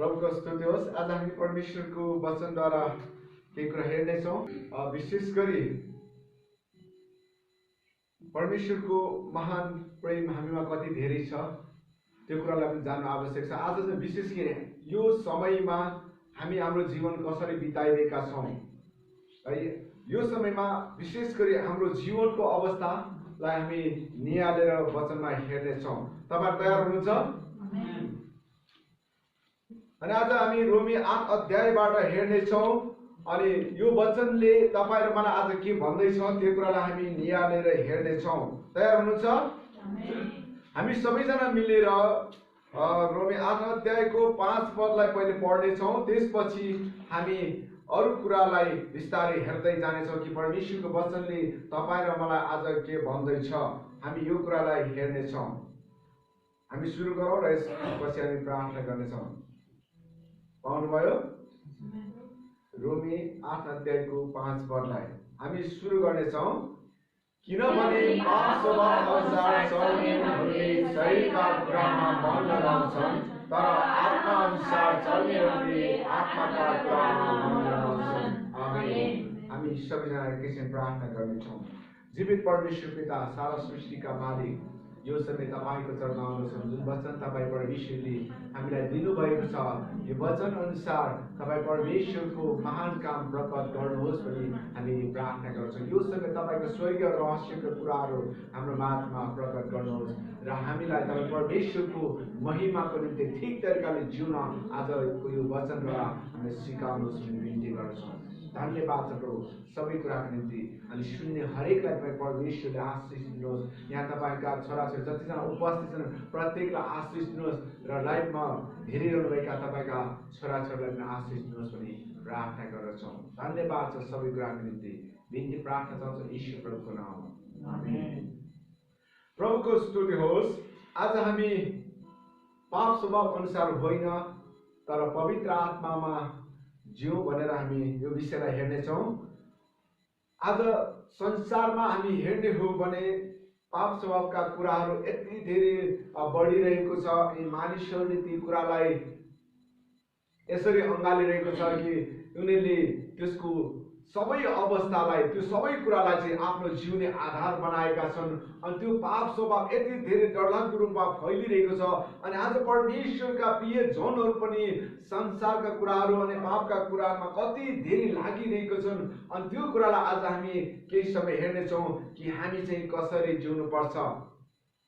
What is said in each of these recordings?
प्रभुको स्तुति होस्। आज हामी परमेश्वरको वचनद्वारा केही कुरा हेर्नेछौँ। विशेष गरी परमेश्वरको महान प्रेम हामीमा कति धेरै छ त्यो कुरालाई पनि जान्नु आवश्यक छ। आज चाहिँ विशेष गरी यो समयमा हामी हाम्रो जीवन कसरी बिताइरहेका छौँ है, यो समयमा विशेष गरी हाम्रो जीवनको अवस्थालाई हामी निहालेर वचनमा हेर्नेछौँ। तपाईहरु तयार हुनुहुन्छ? अनि आज हामी रोमी 8 अध्यायबाट हेर्नेछौँ। अनि यो वचनले तपाईँ र मलाई आज के भन्दैछ त्यो कुरालाई हामी निहालेर हेर्नेछौँ। तयार हुनुहुन्छ? हामी सबैजना मिलेर रोमी 8 अध्यायको 5 पदलाई पहिले पढ्नेछौँ। त्यसपछि हामी अरू कुरालाई बिस्तारै हेर्दै जानेछौँ कि परमेश्वरको वचनले तपाईँ र मलाई आज के भन्दैछ। हामी यो कुरालाई हेर्नेछौँ। हामी सुरु गरौँ र यसपछि हामी प्रार्थना गर्नेछौँ। पाउनुभयो? रोमी 8 अध्यायको 5 पदलाई हामी सुरु गर्नेछौँ। किनभने पाप स्वभाव अनुसार चल्नेहरूले शरीरका कुरामा मन लगाउँछन्, तर आत्मा अनुसार चल्नेहरूले आत्माका कुरामा मन लगाउँछन्। आमेन। हामी सबैजना एकैछिन प्रार्थना गर्नेछौँ। जीवित परमेश्वर पिता, सारा सृष्टिका मालिक, यो समय तपाईको चरणमा आउँदछौँ। जुन वचन तपाईँ परमेश्वरले हामीलाई दिनुभएको छ, यो वचन अनुसार तपाईँ परमेश्वरको महान काम प्रकट गर्नुहोस् भनी हामी प्रार्थना गर्छौँ। यो समय तपाईको स्वर्गीय रहस्यका कुराहरू हाम्रो माझमा प्रकट गर्नुहोस् र हामीलाई तपाईँ परमेश्वरको महिमाको निम्ति ठिक तरिकाले जिउन आजको यो वचनद्वारा हामीले सिकाउनुहोस् भनी बिन्ती गर्छौँ। धन्यवाद छ प्रभु सबै कुराको निम्ति। अनि सुन्ने हरेकलाई तपाईँ परमेश्वरले आशिष दिनुहोस्। यहाँ तपाईँका छोराछोरी जतिजना उपस्थित छन् प्रत्येकलाई आशिष दिनुहोस् र लाइफमा हेरिरहनुभएका तपाईँका छोराछोरीलाई पनि आशिष दिनुहोस् भनी प्रार्थना गर्दछौँ। धन्यवाद छ सबै कुराको निम्ति। बिन्ती प्रार्थना चाहन्छौँ ईश्वर प्रभुको नाममा। आमेन। प्रभुको स्तुति होस्। आज हामी पाप स्वभाव अनुसार होइन तर पवित्र आत्मामा जिउ भनेर हामी यो विषयलाई हेर्नेछौँ। आज संसारमा हामी हेर्ने हो भने पाप स्वभावका कुराहरू यति धेरै बढिरहेको छ। यी मानिसहरूले ती कुरालाई यसरी अँगालिरहेको छ कि उनीहरूले त्यसको सबै अवस्थालाई, त्यो सबै कुरालाई चाहिँ आफ्नो जिउने आधार बनाएका छन्। अनि त्यो पाप स्वभाव यति धेरै डरलाग्दो रूपमा फैलिरहेको छ। अनि आज परमेश्वरका प्रिय जनहरू पनि संसारका कुराहरू अनि पापका कुरामा कति धेरै लागिरहेको छन्। अनि त्यो कुरालाई आज हामी केही समय हेर्नेछौँ कि हामी चाहिँ कसरी जिउनु पर्छ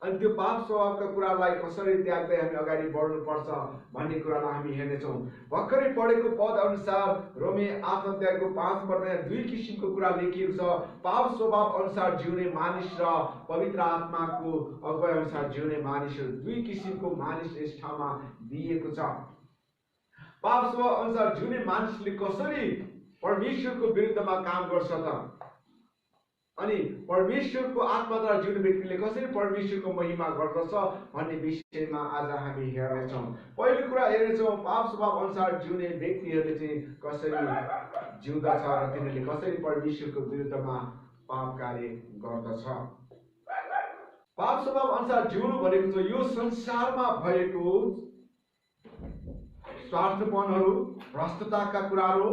अनि त्यो पाप स्वभावका कुरालाई कसरी त्याग्दै हामी अगाडि बढ्नुपर्छ भन्ने कुरालाई हामी हेर्नेछौँ। भर्खरै पढेको पद अनुसार रोमी 8 अध्यायको 5 पदमा दुई किसिमको कुरा लेखिएको छ। पाप स्वभाव अनुसार जिउने मानिस र पवित्र आत्माको अगुवाई अनुसार जिउने मानिसहरू, दुई किसिमको मानिस यस ठाउँमा दिएको छ। पाप स्वभाव अनुसार जिउने मानिसले कसरी परमेश्वरको विरुद्धमा काम गर्छ त, अनि परमेश्वरको आत्माद्वारा जिउने व्यक्तिले कसरी परमेश्वरको महिमा गर्दछ भन्ने विषयमा आज हामी हेर्नेछौँ। पहिलो कुरा हेर्नेछौँ पाप स्वभाव अनुसार जिउने व्यक्तिहरूले चाहिँ कसरी जिउँदछ र तिनीहरूले कसरी परमेश्वरको विरुद्धमा पाप कार्य गर्दछ। पाप स्वभाव अनुसार जिउनु भनेको चाहिँ यो संसारमा भएको स्वार्थपनहरू, भ्रष्टताका कुराहरू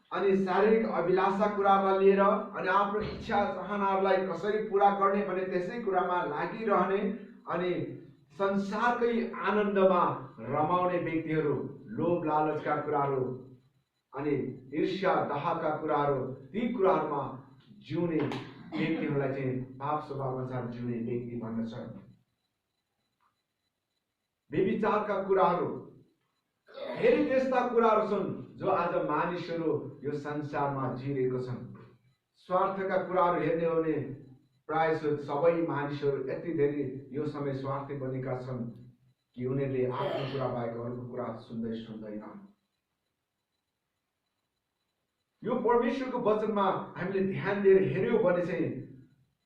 अनि शारीरिक अभिलाषा कुरालाई लिएर अनि आफ्नो इच्छा चाहनाहरूलाई कसरी पूरा गर्ने भने त्यसै कुरामा लागिरहने अनि संसारकै आनन्दमा रमाउने व्यक्तिहरू, लोभ लालचका कुराहरू अनि ईर्ष्या दहाका कुराहरू, ती कुराहरूमा जिउने व्यक्तिहरूलाई चाहिँ पाप स्वभाव अनुसार जिउने व्यक्ति भन्दछ। व्यभिचारका कुराहरू, धेरै त्यस्ता कुराहरू छन् जो आज मानिसहरू यो संसारमा जिरहेको छन्। स्वार्थका कुराहरू हेर्ने हो भने प्राय सबै मानिसहरू यति धेरै यो समय स्वार्थी बनेका छन् कि उनीहरूले आफ्नो कुरा बाहेक अरूको कुरा सुन्दैन। यो परमेश्वरको वचनमा हामीले ध्यान दिएर हेर्यौँ भने चाहिँ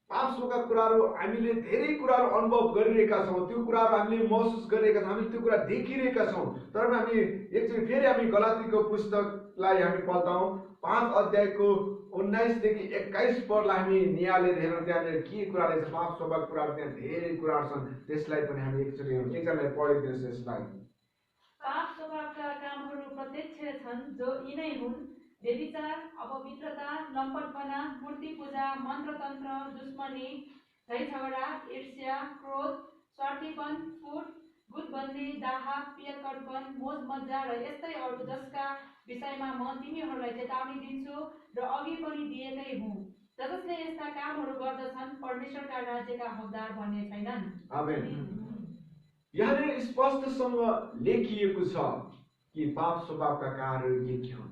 पाप स्वभावका कुराहरू हामीले धेरै कुराहरू अनुभव गरिरहेका छौँ, त्यो कुराहरू हामीले महसुस गरिरहेका छौँ, हामीले त्यो कुरा देखिरहेका छौँ। तर हामी एकचोटि फेरि हामी गलातीको पुस्तकलाई हामी पल्टाउँ। 5 अध्यायको 19 देखि 21 पदलाई हामी निहालेर हेरौँ। त्यहाँनिर के कुराले छ, पाप स्वभावका कुराहरू त्यहाँ धेरै कुराहरू छन्। त्यसलाई पनि हामी एकचोटि एकजनाले पढिदिनुहोस्। यसलाई पाप स्वभावका काम प्रत्यक्ष छन् जो यिनै हुन् व्यभिचार अपवित्रता लम्पटपना मूर्ति पूजा मन्त्रतन्त्र दुश्मनी झै झगडा ईर्ष्या क्रोध स्वार्थीपन फुट गुटबन्दी दाह पियकर्पण मोज मज्जा र यस्तै अरू जसका विषयमा म तिमीहरूलाई चेतावनी दिन्छु र अघि पनि दिएकै हुँ जसले यस्ता कामहरू गर्दछन् परमेश्वरका राज्यका हकदार बन्ने छैनन्। आमेन। यहाँ स्पष्टसँग लेखिएको छ कि पाप स्वभावका कार्यहरू के हुन्।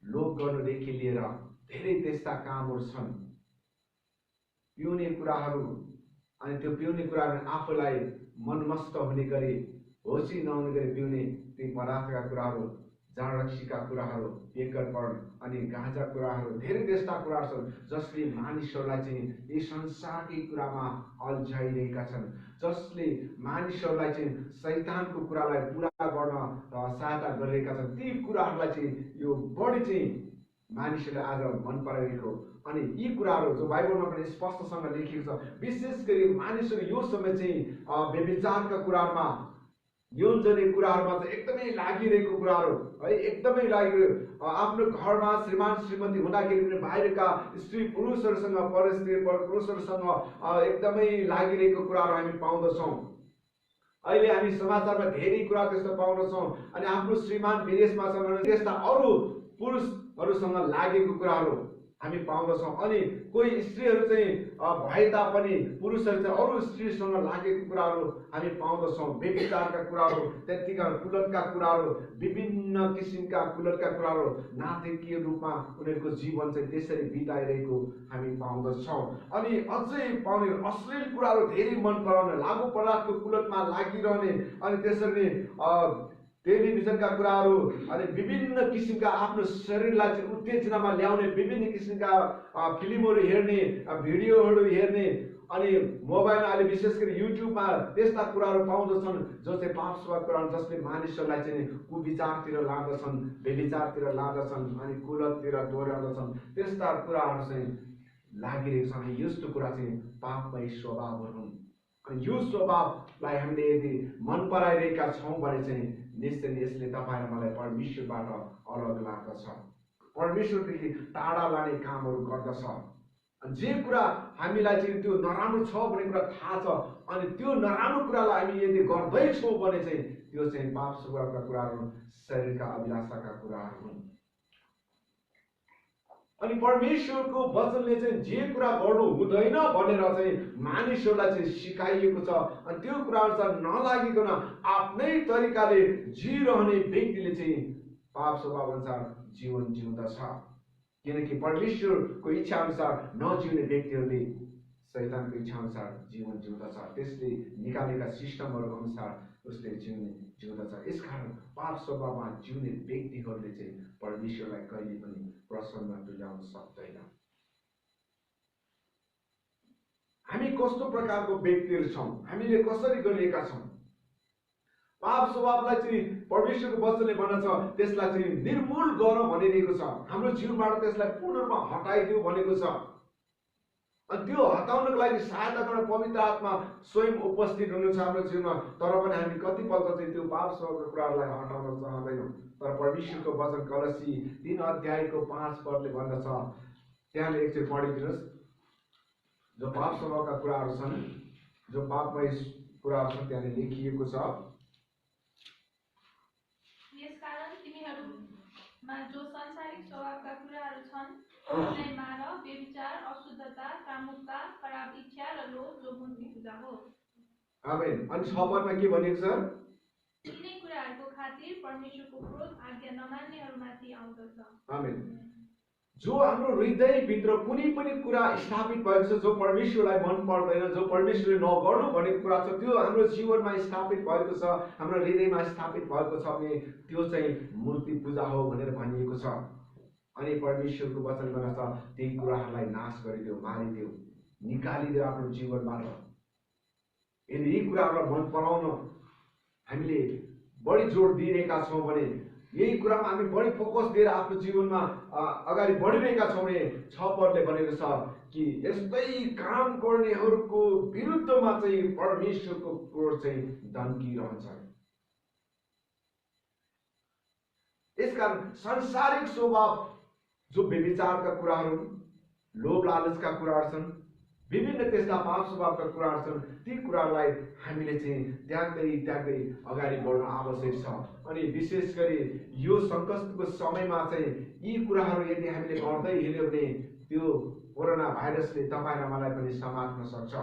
लोभ गर्नुदेखि लिएर धेरै त्यस्ता कामहरू छन्। पिउने कुराहरू अनि त्यो पिउने कुराहरू आफूलाई मनमस्त हुने गरी होसी नहुने गरी पिउने ती पदार्थका कुराहरू जाँड रक्सीका कुराहरू बेकरपन अनि गाँजा कुराहरू धेरै त्यस्ता कुराहरू छन् जसले मानिसहरूलाई चाहिँ यी संसारकै कुरामा अल्झाइरहेका छन् जसले मानिसहरूलाई चाहिँ शैतानको कुरालाई पुरा गर्न सहायता गरिरहेका छन्। ती कुराहरूलाई चाहिँ यो बढी चाहिँ मानिसहरूले आज मन पराइरहेको अनि यी कुराहरू जो बाइबलमा पनि स्पष्टसँग लेखिएको छ विशेष गरी मानिसहरू यो समय चाहिँ व्यभिचारका कुरामा यौन जनित कुराहरूमा चाहिँ एकदमै लागिरहेको कुराहरू है एकदमै लागिरहेको आफ्नो घरमा श्रीमान श्रीमती हुँदाखेरि पनि बाहिरका स्त्री पुरुषहरूसँग पुरुषहरूसँग एकदमै लागिरहेको कुराहरू हामी पाउँदछौँ। अहिले हामी समाचारमा धेरै कुरा त्यस्तो पाउँदछौँ अनि आफ्नो श्रीमान विदेशमा छ भने त्यस्ता अरू पुरुषहरूसँग लागेको कुराहरू हामी पाउँदछौँ अनि कोही स्त्रीहरू चाहिँ भए तापनि पुरुषहरू चाहिँ अरू स्त्रीसँग लागेको कुराहरू हामी पाउँदछौँ। व्यभिचारका कुराहरू त्यतिका कुलतका कुराहरू विभिन्न किसिमका कुलतका कुराहरू नाटकीय रूपमा उनीहरूको जीवन चाहिँ त्यसरी बिताइरहेको हामी पाउँदछौँ। अनि अझै पाउने अश्लील कुराहरू धेरै मन पराउने लागु पदार्थको कुलतमा लागिरहने अनि त्यसरी टेलिभिजनका कुराहरू अनि विभिन्न किसिमका आफ्नो शरीरलाई चाहिँ उत्तेजनामा ल्याउने विभिन्न किसिमका फिल्महरू हेर्ने भिडियोहरू हेर्ने अनि मोबाइलमा अहिले विशेष गरी युट्युबमा त्यस्ता कुराहरू पाउँदछन् जो चाहिँ पाप स्वभाव कुराहरू जसले मानिसहरूलाई चाहिँ कुविचारतिर लाँदछन् व्यभिचारतिर लाँदछन् अनि कुलततिर डोर्याउँदछन् त्यस्ता कुराहरू चाहिँ लागिरहेको छ। यस्तो कुरा चाहिँ पापमय स्वभावहरू हुन् अनि यो स्वभावलाई हामीले यदि मन पराइरहेका छौँ भने चाहिँ निश्चय यसले तपाईँ र मलाई परमेश्वरबाट अलग लाग्दछ परमेश्वरदेखि टाढा लाने कामहरू गर्दछ। जे कुरा हामीलाई चाहिँ त्यो नराम्रो छ भन्ने कुरा थाहा छ अनि त्यो नराम्रो कुरालाई हामी यदि गर्दैछौँ भने चाहिँ त्यो चाहिँ पाप स्वभावका कुराहरू शरीरका अभिलाषाका कुराहरू हुन्। अनि परमेश्वरको वचनले चाहिँ जे कुरा गर्नु हुँदैन भनेर चाहिँ मानिसहरूलाई चाहिँ सिकाइएको छ अनि त्यो कुराहरू चाहिँ नलागिकन आफ्नै तरिकाले जिरहने व्यक्तिले चाहिँ पाप स्वभाव अनुसार जीवन जिउँदछ किनकि परमेश्वरको इच्छा अनुसार नजिउने व्यक्तिहरूले शैतानको इच्छा अनुसार जीवन जिउँदछ त्यसले निकालेका सिस्टमहरू अनुसार उसले जिउँदछ। यसकारण पाप स्वभावमा जिउने व्यक्तिहरूले चाहिँ परमेश्वरलाई कहिले पनि प्रसन्न तुल्याउन सक्दैन। हामी कस्तो प्रकारको व्यक्तिहरू छौँ हामीले कसरी गरिएका छौँ पाप स्वभावलाई चाहिँ परमेश्वरको वचनले भन्दछ त्यसलाई चाहिँ निर्मूल गर भनिरहेको छ हाम्रो जीवनबाट त्यसलाई पूर्ण रूपमा हटाइदियो भनेको छ। अनि त्यो हटाउनको लागि सहायता गर्न पवित्र आत्मा स्वयं उपस्थित हुनुहुन्छ हाम्रो जीवनमा तर पनि हामी कतिपल्ट चाहिँ त्यो पाप स्वभावको कुराहरूलाई हटाउन चाहँदैनौँ। तर परमेश्वरको वचन कलसी 3 अध्यायको 5 पदले भन्दछ त्यहाँ एकचोटि पढिदिनुहोस् जो पाप स्वभावका कुराहरू छन् जो पापमय कुराहरू छन् त्यहाँ लेखिएको छ यसकारण तिमीहरूमा जो सांसारिक स्वभावका कुराहरू छन् उनलाई मार व्यभिचार अशुद्धता कामुकता खराब इच्छा र लोभ जो मूर्ति पूजा हो। आमेन। अनि 6 पदमा के भनेको छ यिनै कुराहरूको खातिर परमेश्वरको क्रोध आज्ञा नमान्नेहरूमाथि आउँदछ। आमेन। जो हाम्रो हृदयभित्र कुनै पनि कुरा स्थापित भएको छ जो परमेश्वरलाई मन पर्दैन जो परमेश्वरले नगर्नु भनेको कुरा छ त्यो हाम्रो जीवनमा स्थापित भएको छ हाम्रो हृदयमा स्थापित भएको छ भने त्यो चाहिँ मूर्ति पूजा हो भनेर भनिएको छ। अनि परमेश्वरको वचन भन्छ ती कुराहरूलाई नाश गरिदियो मारिदियो निकालिदियो आफ्नो जीवनबाट। यदि यी कुराहरूलाई मन पराउन हामीले बढी जोड दिइरहेका छौँ भने यही कुरामा हामी बढी फोकस दिएर आफ्नो जीवनमा अगाडि बढिरहेका छौँ भने 6 पदले भनेको छ कि यस्तै काम गर्नेहरूको विरुद्धमा चाहिँ परमेश्वरको क्रोध चाहिँ दन्किरहन्छ। यसकारण सांसारिक स्वभाव जो व्यभिचारका कुराहरू, लोभ लालचका कुराहरू छन्, विभिन्न त्यस्ता पाप स्वभावका कुराहरू छन्, ती कुराहरूलाई हामीले चाहिँ त्याग्दै अगाडि बढ्न आवश्यक छ। अनि विशेष गरी यो सङ्कटको समयमा चाहिँ यी कुराहरू यदि हामीले गर्दै हिँड्यो भने त्यो कोरोना भाइरसले तपाईँ र मलाई पनि समात्न सक्छ।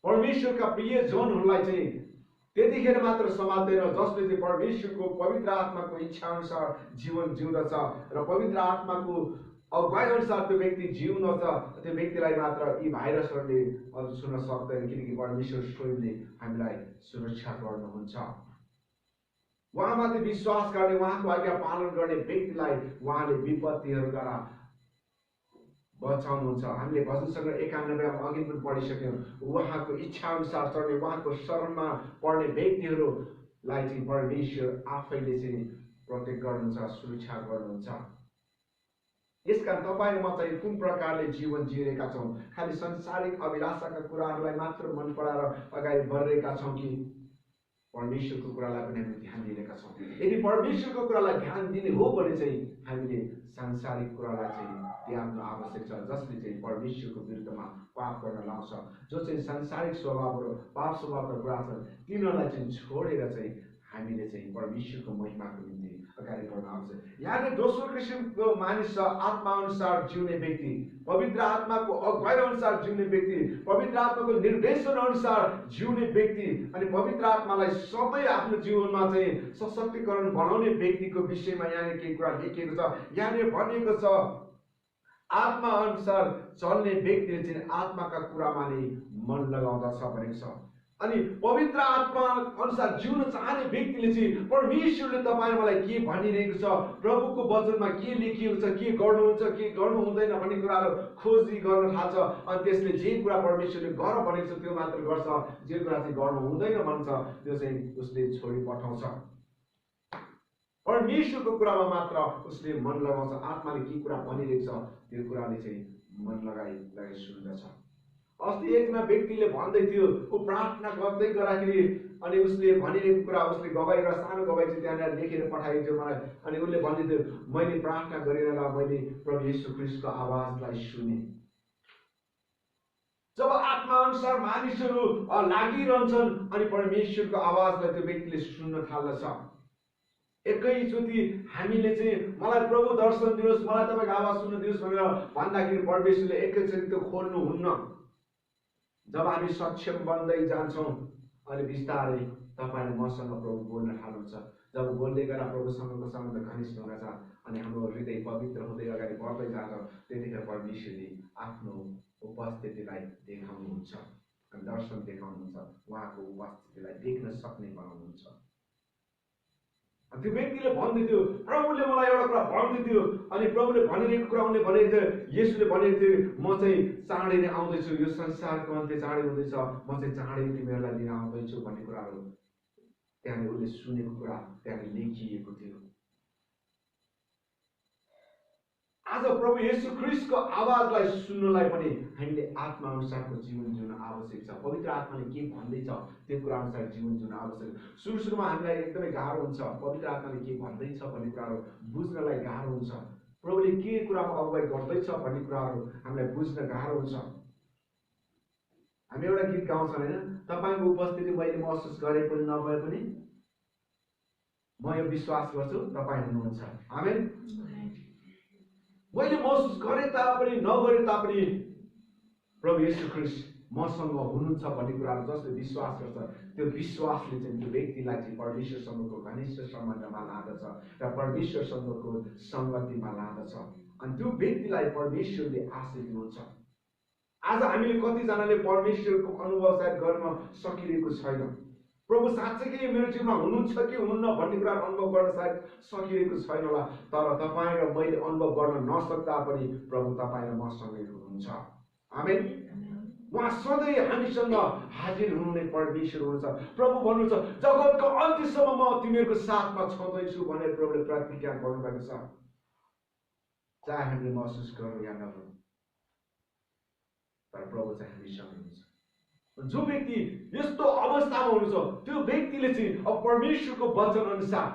परमेश्वरका प्रिय जनहरूलाई चाहिँ त्यतिखेर मात्र समात्दैन जसले चाहिँ परमेश्वरको पवित्र आत्माको इच्छा अनुसार जीवन जिउँदछ र पवित्र आत्माको अगुवाई अनुसार त्यो व्यक्ति जिउन छ, त्यो व्यक्तिलाई मात्र यी भाइरसहरूले छुन सक्दैन, किनकि परमेश्वर स्वयंले हामीलाई सुरक्षा गर्नुहुन्छ। उहाँमाथि विश्वास गर्ने, उहाँको आज्ञा पालन गर्ने व्यक्तिलाई उहाँले विपत्तिहरूबाट बचाउनुहुन्छ। हामीले भजन सङ्ग्रह 91 अघि पनि पढिसक्यौँ। उहाँको इच्छा अनुसार चल्ने, उहाँको शरणमा पढ्ने व्यक्तिहरूलाई चाहिँ परमेश्वर आफैले चाहिँ प्रोटेक्ट गर्नुहुन्छ, सुरक्षा गर्नुहुन्छ। यसकारण तपाईँ म चाहिँ कुन प्रकारले जीवन जिएका छौँ? खालि संसारिक अभिलाषाका कुराहरूलाई मात्र मन पराएर अगाडि बढिरहेका छौँ कि परमेश्वरको कुरालाई पनि हामीले ध्यान दिएका छौँ? यदि परमेश्वरको कुरालाई ध्यान दिने हो भने चाहिँ हामीले सांसारिक कुरालाई चाहिँ त्याग्नु आवश्यक छ, जसले चाहिँ परमेश्वरको विरुद्धमा पाप गर्न लाउँछ। जो चाहिँ सांसारिक स्वभावहरू, पाप स्वभावका कुरा छन्, तिनीहरूलाई चाहिँ छोडेर चाहिँ हामीले चाहिँ परमेश्वरको महिमाको निम्ति अगाडि बढ्न आवश्यक। यहाँले दोस्रो किसिमको मानिस छ, आत्मा अनुसार जिउने व्यक्ति, पवित्र आत्माको अगुवाई अनुसार जिउने व्यक्ति, पवित्र आत्माको निर्देशन अनुसार जिउने व्यक्ति अनि पवित्र आत्मालाई सधैँ आफ्नो जीवनमा चाहिँ सशक्तिकरण बनाउने व्यक्तिको विषयमा यहाँनिर केही कुरा लेखिएको छ। यहाँनिर भनिएको छ आत्मा अनुसार चल्ने व्यक्तिले चाहिँ आत्माका कुरामा नै मन लगाउँदछ भनेको छ। अनि पवित्र आत्मा अनुसार जिउन चाहने व्यक्तिले चाहिँ परमेश्वरले तपाईँ मलाई के भनिरहेको छ, प्रभुको वचनमा के लेखिएको छ, के गर्नुहुन्छ, के गर्नु हुँदैन भन्ने कुराहरू खोजी गर्न थाल्छ। अनि त्यसले जे कुरा परमेश्वरले गर भनेको छ त्यो मात्र गर्छ, जे कुरा चाहिँ गर्नु हुँदैन भन्छ त्यो चाहिँ उसले छोडी पठाउँछ। परमेश्वरको कुरामा मात्र उसले मन लगाउँछ। आत्माले के कुरा भनिरहेको छ त्यो कुराले चाहिँ मन लगाइ सुन्दछ। अस्ति एकजना व्यक्तिले भन्दै थियो, ऊ प्रार्थना गर्दै गर्दाखेरि अनि उसले भनिरहेको कुरा उसले गवाई, एउटा सानो गवाई चाहिँ त्यहाँनिर लेखेर पठाएको थियो मलाई। अनि उसले भन्दै थियो, मैले प्रार्थना गरिरहँदा मैले प्रभु येशू ख्रीष्टको आवाजलाई सुने। जब आत्मा अनुसार मानिसहरू लागिरहन्छन् अनि परमेश्वरको आवाजलाई त्यो व्यक्तिले सुन्न थाल्दछ। एकैचोटि हामीले चाहिँ मलाई प्रभु दर्शन दिनुहोस्, मलाई तपाईँको आवाज सुन्न दिनुहोस् भनेर भन्दाखेरि परमेश्वरले एकैचोटि त्यो खोल्नुहुन्न। जब हामी सक्षम बन्दै जान्छौँ अनि बिस्तारै तपाईँ मसँग प्रभु बोल्न थाल्नुहुन्छ। जब बोल्दै गर्दा प्रभुसँगको सम्बन्ध घनिष्ठ हुँदछ अनि हाम्रो हृदय पवित्र हुँदै अगाडि बढ्दै जान्छ, त्यतिखेर परमेश्वरले आफ्नो उपस्थितिलाई देखाउनुहुन्छ, दर्शन देखाउनुहुन्छ, उहाँको उपस्थितिलाई देख्न सक्ने बनाउनुहुन्छ। त्यो व्यक्तिले भन्दै थियो, प्रभुले मलाई एउटा कुरा भन्दै थियो अनि प्रभुले भनिरहेको कुरा उनले भनेको थियो, येशूले भनेको थियो, म चाहिँ चाँडै नै आउँदैछु, यो संसारको अन्त्य चाँडै हुँदैछ, म चाहिँ चाँडै तिमीहरूलाई लिन आउँदैछु भन्ने कुराहरू त्यहाँनिर उसले सुनेको कुरा त्यहाँनिर लेखिएको थियो। आज प्रभु येशू ख्रीष्टको आवाजलाई सुन्नलाई पनि हामीले आत्मा अनुसारको जीवन जिउन आवश्यक छ। पवित्र आत्माले के भन्दैछ त्यो कुरा अनुसार जीवन जिउन आवश्यक। सुरुमा हामीलाई एकदमै गाह्रो हुन्छ, पवित्र आत्माले के भन्दैछ भन्ने कुराहरू बुझ्नलाई गाह्रो हुन्छ। प्रभुले के कुरामा अगुवाई गर्दैछ भन्ने कुराहरू हामीलाई बुझ्न गाह्रो हुन्छ। हामी एउटा गीत गाउँछौँ होइन, तपाईँको उपस्थिति मैले महसुस गरे पनि नभए पनि म यो विश्वास गर्छु तपाईँ हुनुहुन्छ। आमेन। मैले महसुस गरे तापनि नगरे तापनि प्रभु येशू ख्रीष्ट मसँग हुनुहुन्छ भन्ने कुराहरू जसले विश्वास गर्छ त्यो विश्वासले चाहिँ त्यो व्यक्तिलाई चाहिँ परमेश्वरसँगको घनिष्ठ सम्बन्धमा लाँदछ र परमेश्वरसँगको सङ्गतिमा लाँदछ अनि त्यो व्यक्तिलाई परमेश्वरले आशीष दिनुहुन्छ। आज हामीले कतिजनाले परमेश्वरको अनुभव सायद गर्न सकिरहेको छैन। प्रभु साँच्चै मेरो जीवनमा हुनुहुन्छ कि हुनुहुन्न भन्ने कुरा अनुभव गर्न सायद सकिरहेको छैन होला, तर तपाईँ र मैले अनुभव गर्न नसक्दा पनि प्रभु तपाईँ र मसँगै हुनुहुन्छ। आमेन। उहाँ सधैँ हामीसँग हाजिर हुनुहुने परमेश्वर हुनुहुन्छ। प्रभु भन्नुहुन्छ, जगतको अन्त्यसम्म म तिमीहरूको साथमा छँदैछु भनेर प्रभुले प्रतिज्ञा गर्नुभएको छ। चाहे हामीले महसुस गरौँ या नगरौँ, तर प्रभु चाहिँ हामीसँग हुनुहुन्छ। जो व्यक्ति यस्तो अवस्थामा हुनुहुन्छ त्यो व्यक्तिले चाहिँ अब परमेश्वरको वचन अनुसार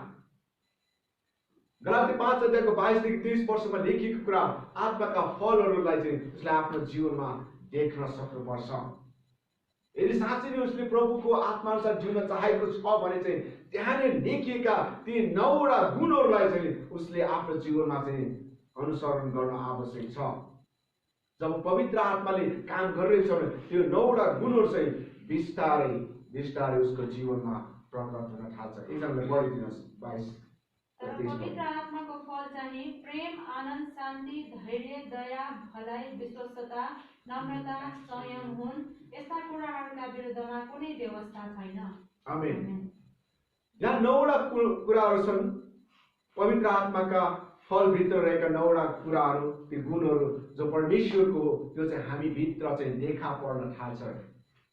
गलाती 5 अध्यायको 22 देखि 30 वर्षमा लेखिएको कुरा आत्माका फलहरूलाई चाहिँ उसले आफ्नो जीवनमा देख्न सक्नुपर्छ। यदि साँच्चै नै उसले प्रभुको आत्माअनुसार जिउन चाहेको छ भने चाहिँ त्यहाँनिर लेखिएका ती 9वटा गुणहरूलाई चाहिँ उसले आफ्नो जीवनमा चाहिँ अनुसरण गर्न आवश्यक छ। जब पवित्र आत्माले काम गरिरहेछ भने त्यो 9वटा गुणहरू चाहिँ बिस्तारै बिस्तारै उसको जीवनमा प्रकट हुन थाल्छ। एकजनाले पढिदिनुहोस् 22 तर पवित्र आत्माको फल चाहिँ प्रेम, आनन्द, शान्ति, धैर्य, दया, भलाइ, विश्वस्तता, नम्रता, संयम हुन्। यस्ता कुराहरूका विरुद्धमा कुनै व्यवस्था छैन। आमेन। यहाँ 9वटा कुराहरू छन्। पवित्र आत्माका फलभित्र रहेका 9वटा कुराहरू, ती गुणहरू जो परमेश्वरको हो, त्यो चाहिँ हामी भित्र चाहिँ देखा पर्न थाल्छ।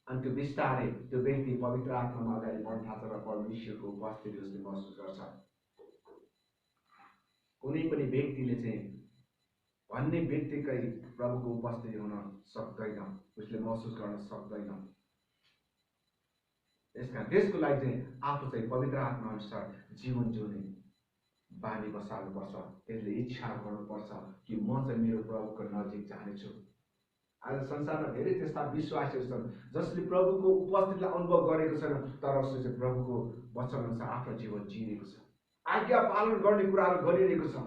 अनि त्यो बिस्तारै त्यो व्यक्ति पवित्र आत्मामा अगाडि बढ्न थाल्छ र परमेश्वरको उपस्थिति उसले महसुस गर्छ। कुनै पनि व्यक्तिले चाहिँ भन्ने बित्तिकै प्रभुको उपस्थिति हुन सक्दैन, उसले महसुस गर्न सक्दैन। त्यसको लागि चाहिँ आफू चाहिँ पवित्र आत्मा अनुसार जीवन जिउने बानी बसाल्नुपर्छ। त्यसले इच्छा गर्नुपर्छ कि म चाहिँ मेरो प्रभुको नजिक जानेछु। आज संसारमा धेरै त्यस्ता विश्वासीहरू छन् जसले प्रभुको उपस्थितिलाई अनुभव गरेको छैन, तर उसले चाहिँ प्रभुको वचन अनुसार आफ्नो जीवन जिएको छ, आज्ञा पालन गर्ने कुराहरू गरिरहेको छ।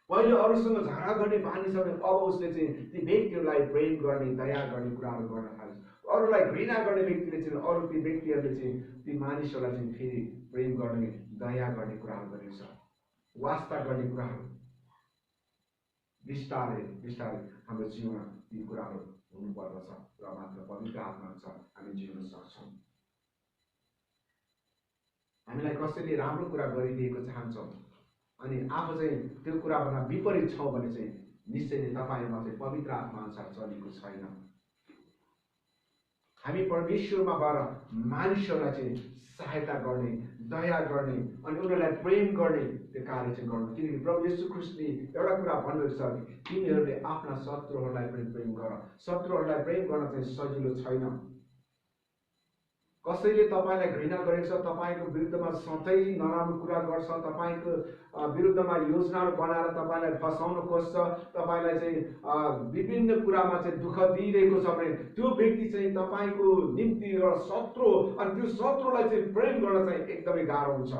पहिले अरूसँग झगडा गर्ने बानी छ भने अब उसले चाहिँ ती व्यक्तिहरूलाई प्रेम गर्ने, दया गर्ने कुराहरू गर्न थाल्छ। अरूलाई घृणा गर्ने व्यक्तिले चाहिँ अरू ती व्यक्तिहरूले चाहिँ ती मानिसहरूलाई चाहिँ फेरि प्रेम गर्ने, दया गर्ने कुराहरू गरेको छ, वास्ता गर्ने कुराहरू। बिस्तारै बिस्तारै हाम्रो जीवनमा ती कुराहरू हुनुपर्दछ र मात्र पवित्र आत्मा छ हामी जिउन सक्छौँ। हामीलाई कसैले राम्रो कुरा गरिदिएको चाहन्छौँ अनि आफू चाहिँ त्यो कुराभन्दा विपरीत छौँ भने चाहिँ निश्चय नै तपाईँमा चाहिँ पवित्र आत्मा अनुसार चलेको छैन। हामी परमेश्वरमा गएर मानिसहरूलाई चाहिँ सहायता गर्ने, दया गर्ने अनि उनीहरूलाई प्रेम गर्ने त्यो कार्य चाहिँ गर्नु। किनकि प्रभु येशू ख्रीष्टले एउटा कुरा भन्नुभएको छ, तिमीहरूले आफ्ना शत्रुहरूलाई पनि प्रेम गर। शत्रुहरूलाई प्रेम गर्न चाहिँ सजिलो छैन। कसैले तपाईँलाई घृणा गरेको छ, तपाईँको विरुद्धमा सधैँ नराम्रो कुरा गर्छ, तपाईँको विरुद्धमा योजनाहरू बनाएर तपाईँलाई फसाउन खोज्छ, तपाईँलाई चाहिँ विभिन्न कुरामा चाहिँ दुःख दिइरहेको छ भने त्यो व्यक्ति चाहिँ तपाईँको निम्ति एउटा शत्रु हो। अनि त्यो शत्रुलाई चाहिँ प्रेम गर्न चाहिँ एकदमै गाह्रो हुन्छ।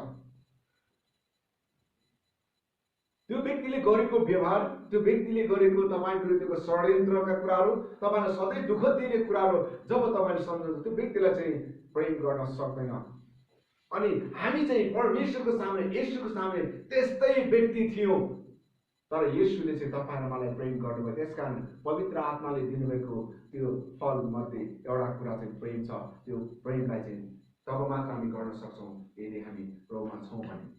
त्यो व्यक्तिले गरेको व्यवहार, त्यो व्यक्तिले गरेको तपाईँ विरुद्धको षड्यन्त्रका कुराहरू, तपाईँलाई सधैँ दुःख दिने कुराहरू जब तपाईँले सम्झन्छ त्यो व्यक्तिलाई चाहिँ प्रेम गर्न सक्दैन। अनि हामी चाहिँ परमेश्वरको सामने, येशूको सामने त्यस्तै व्यक्ति थियौँ, तर येशूले चाहिँ तपाईँ र मलाई प्रेम गर्नुभयो। त्यसकारण पवित्र आत्माले दिनुभएको त्यो फल मध्ये एउटा कुरा चाहिँ प्रेम छ। त्यो प्रेमलाई चाहिँ तब मात्र हामी गर्न सक्छौँ यदि हामी प्रभुमा छौँ भने।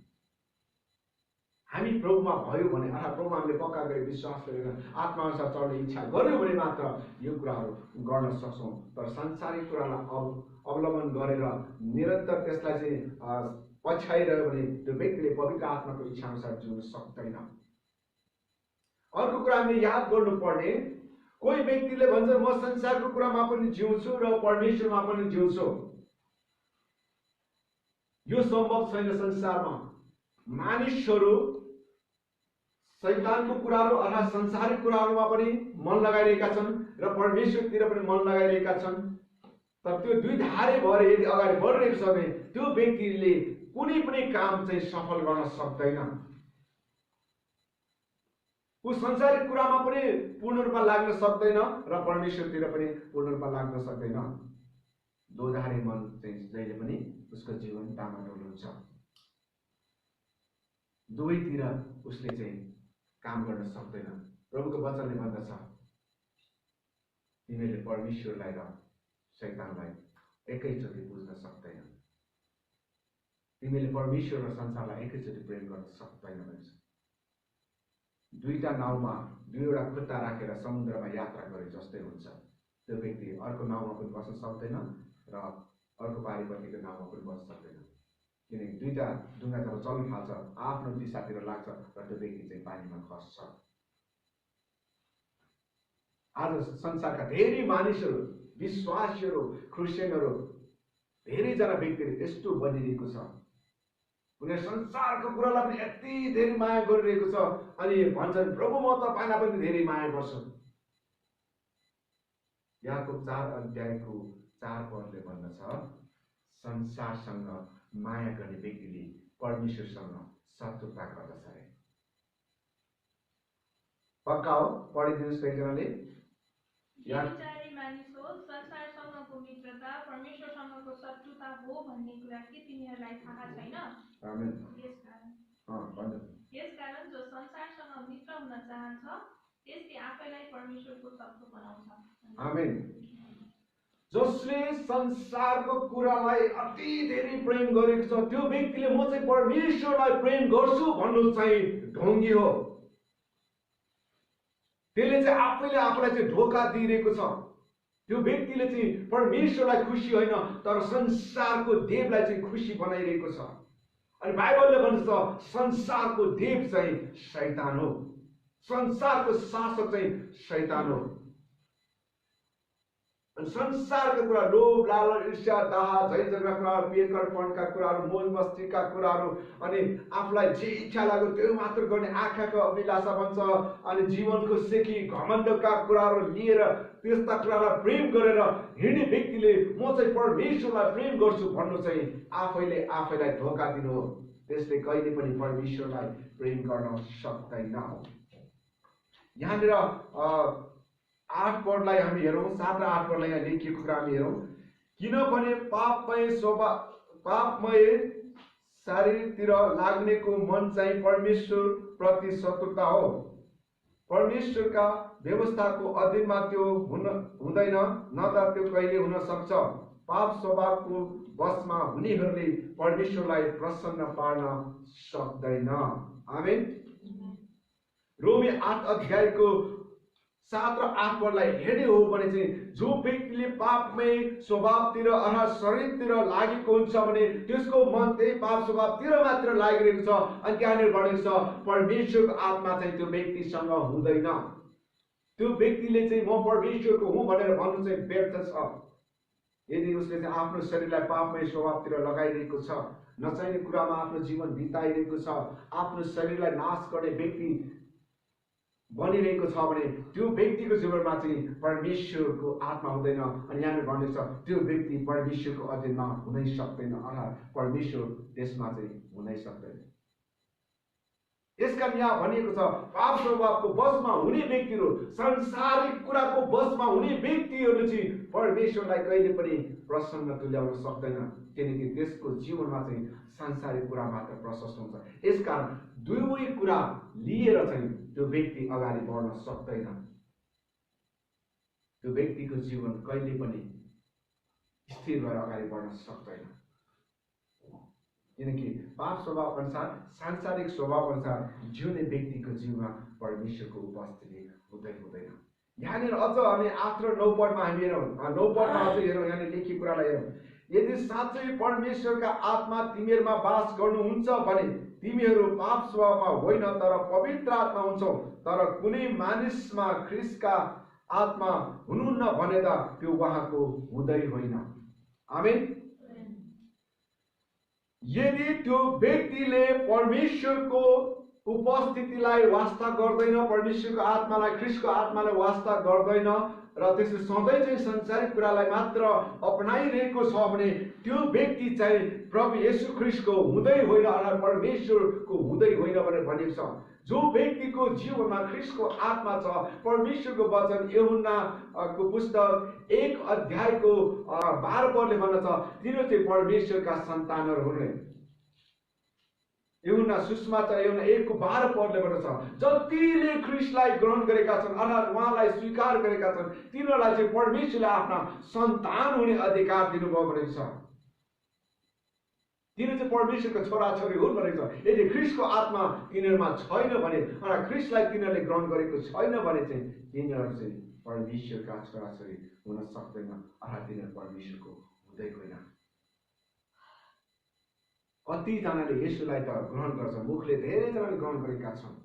हामी प्रभुमा भयो भने अर्थात् प्रभुमा हामीले पक्का गरी विश्वास गरेर आत्माअनुसार चल्ने इच्छा गर्यो भने मात्र यो कुराहरू गर्न सक्छौँ। तर सांसारिक कुरालाई अवलम्बन गरेर निरन्तर त्यसलाई चाहिँ पछ्याइरह्यो भने त्यो व्यक्तिले पवित्र आत्माको इच्छा अनुसार जिउन सक्दैन। अर्को कुरा हामीले याद गर्नुपर्ने, कोही व्यक्तिले भन्छ म संसारको कुरामा पनि जिउँछु र परमेश्वरमा पनि जिउँछु। यो सम्भव छैन। संसारमा मानिसहरू शैतानको कुराहरू अर्थात् संसारिक कुराहरूमा पनि मन लगाइरहेका छन् र परमेश्वरतिर पनि मन लगाइरहेका छन्। तर त्यो दुई धारे भएर यदि अगाडि बढिरहेको छ भने त्यो व्यक्तिले कुनै पनि काम चाहिँ सफल गर्न सक्दैन। ऊ संसारिक कुरामा पनि पूर्ण रूपमा लाग्न सक्दैन र परमेश्वरतिर पनि पूर्ण रूपमा लाग्न सक्दैन। दोधारे मन चाहिँ जहिले पनि उसको जीवन डामाडोल हुन्छ। दुवैतिर उसले चाहिँ काम गर्न सक्दैन। प्रभुको वचनले भन्दछ तिमीले परमेश्वरलाई र शैतानलाई एकैचोटि बुझ्न सक्दैन। तिमीले परमेश्वर र संसारलाई एकैचोटि प्रेम गर्न सक्दैन भन्छ। दुईटा नाउँमा दुईवटा खुट्टा राखेर समुद्रमा यात्रा गरे जस्तै हुन्छ। त्यो व्यक्ति अर्को नाउँमा पनि बस्न सक्दैन र अर्को पारिपट्टिको नाउँमा पनि बस्न सक्दैन। किनकि दुईटा ढुङ्गा जब चल्न थाल्छ आफ्नो दिशातिर लाग्छ र त्यो व्यक्ति चाहिँ पानीमा खस्छ। आज संसारका धेरै मानिसहरू, विश्वासीहरू, क्रिस्चियनहरू, धेरैजना व्यक्तिहरू यस्तो बनिरहेको छ। उनीहरू संसारको कुरालाई पनि यति धेरै माया गरिरहेको छ अनि भन्छन् प्रभु म तपाईँलाई पनि धेरै माया गर्छु। याकोब 4 अध्यायको 4 पदले भन्दछ संसारसँग माया गर्ने व्यक्तिले परमेश्वरसँग शत्रुता गर्दछ अरे। पक्का हो? पढिदिनुहोस् एकजनाले। व्यभिचारी मानिस हो, संसारसँगको मित्रता परमेश्वरसँगको शत्रुता हो भन्ने कुरा के तिनीहरूलाई थाहा छैन? आमेन। यसकारण जो संसारसँग मित्र हुन चाहन्छ त्यसले आफैलाई परमेश्वरको शत्रु बनाउँछ। आमेन। जसले संसारको कुरालाई अति धेरै प्रेम गरेको छ त्यो व्यक्तिले म चाहिँ परमेश्वरलाई प्रेम गर्छु भन्नु चाहिँ ढोंगी हो। त्यसले चाहिँ आफैले आफूलाई चाहिँ धोका दिइरहेको छ। त्यो व्यक्तिले चाहिँ परमेश्वरलाई खुसी होइन तर संसारको देवलाई चाहिँ खुसी बनाइरहेको छ। अनि बाइबलले भन्छ संसारको देव चाहिँ शैतान हो, संसारको शासक चाहिँ शैतान हो। संसारका कुरा लोभ लालच ईर्ष्या दाह झै झगडा कुराहरू बेकरपनका कुराहरू मोज मस्तीका कुराहरू अनि आफूलाई जे इच्छा लाग्यो त्यो मात्र गर्ने आँखाको अभिलाषा भन्छ अनि जीवनको सेकी घमण्डका कुराहरू लिएर त्यस्ता कुरालाई प्रेम गरेर हिँड्ने व्यक्तिले म चाहिँ परमेश्वरलाई प्रेम गर्छु भन्नु चाहिँ आफैले आफैलाई धोका दिनु हो। त्यसले कहिले पनि परमेश्वरलाई प्रेम गर्न सक्दैन। यहाँनिर 8 पदलाई हामी हेरौँ, 7 र 8 पदलाई यहाँ लेखिएको कुरा हामी हेरौँ। किनभने पापमय शरीरतिर लाग्नेको मन चाहिँ परमेश्वर प्रति शत्रुता हो। परमेश्वरका व्यवस्थाको अधीनमा त्यो हुँदैन, न त त्यो कहिले हुन सक्छ। पाप स्वभावको वशमा हुनेहरूले परमेश्वरलाई प्रसन्न पार्न सक्दैन। आमेन। रोमी 8 अध्यायको 7 र 8 पदलाई हेर्ने हो भने चाहिँ जो व्यक्तिले पापमय स्वभावतिर अर्थात् शरीरतिर लागेको हुन्छ भने त्यसको मन त्यही पाप स्वभावतिर मात्र लागिरहेको छ। अनि त्यहाँनिर भनेको छ परमेश्वरको आत्मा चाहिँ त्यो व्यक्तिसँग हुँदैन। त्यो व्यक्तिले चाहिँ म परमेश्वरको हुँ भनेर भन्नु चाहिँ व्यर्थ छ। यदि उसले चाहिँ आफ्नो शरीरलाई पापमय स्वभावतिर लगाइरहेको छ, नचाहिने कुरामा आफ्नो जीवन बिताइरहेको छ, आफ्नो शरीरलाई नाश गर्ने व्यक्ति बनिरहेको छ भने त्यो व्यक्तिको जीवनमा चाहिँ परमेश्वरको आत्मा हुँदैन। अनि यहाँनिर भनेको छ त्यो व्यक्ति परमेश्वरको अधीनमा हुनै सक्दैन, अर्थात् परमेश्वर त्यसमा चाहिँ हुनै सक्दैन। यसका यहाँ भनिएको छ पाप स्वभावको वशमा हुने व्यक्तिहरू, संसारिक कुराको वशमा हुने व्यक्तिहरूले चाहिँ परमेश्वरलाई कहिले पनि प्रसन्न तुल्याउन सक्दैन, किनकि त्यसको जीवनमा चाहिँ सांसारिक कुरा मात्र प्रशस्त हुन्छ। यसकारण दुवै कुरा लिएर चाहिँ त्यो व्यक्ति अगाडि बढ्न सक्दैन। त्यो व्यक्तिको जीवन कहिले पनि स्थिर भएर अगाडि बढ्न सक्दैन, किनकि पाप स्वभाव अनुसार सांसारिक स्वभाव अनुसार जिउने व्यक्तिको जीवनमा परमेश्वरको उपस्थिति हुँदैन। यहाँनिर अझ हामी 8 र 9 पदमा हामी हेरौँ, 9 पदमा अझ हेरौँ, यहाँनिर लेखिएको कुरालाई हेरौँ। यदि साँच्चै परमेश्वरका आत्मा तिमीहरूमा वास गर्नुहुन्छ भने तिमीहरू पाप स्वभावमा होइन तर पवित्र आत्मा हुन्छौ। तर कुनै मानिसमा ख्रीष्टका आत्मा हुनुहुन्न भने त त्यो उहाँको हुँदै होइन। आमेन। यदि त्यो व्यक्तिले परमेश्वरको उपस्थितिलाई वास्ता गर्दैन, परमेश्वरको आत्मालाई ख्रीष्टको आत्मालाई वास्ता गर्दैन र त्यसले सधैँ चाहिँ संसारिक कुरालाई मात्र अपनाइरहेको छ भने त्यो व्यक्ति चाहिँ प्रभु येशू ख्रीष्टको हुँदै होइन, अर्थात् परमेश्वरको हुँदै होइन भनेर भनिएको छ। जो व्यक्तिको जीवनमा ख्रीष्टको आत्मा छ, परमेश्वरको वचन यूहन्नाको पुस्तक 1 अध्यायको 12 पदले भन्दछ तिनीहरू चाहिँ परमेश्वरका सन्तानहरू हुन्। यूहन्ना सुसमाचार यूहन्ना 1 को 12 पदले भन्दछ जतिले ख्रीष्टलाई ग्रहण गरेका छन् अर्थात् उहाँलाई स्वीकार गरेका छन् तिनीहरूलाई चाहिँ परमेश्वरले आफ्ना सन्तान हुने अधिकार दिनुभयो भनेको छ। तिनीहरू चाहिँ परमेश्वरको छोराछोरी हुन् भनेको छ। यदि ख्रीष्टको आत्मा तिनीहरूमा छैन भने अर्थात् ख्रीष्टलाई तिनीहरूले ग्रहण गरेको छैन भने चाहिँ तिनीहरू चाहिँ परमेश्वरका छोराछोरी हुन सक्दैन, अर्थात् तिनीहरू परमेश्वरको हुँदै होइन। कतिजनाले येशूलाई त ग्रहण गर्छ, मुखले धेरैजनाले ग्रहण गरेका छन्।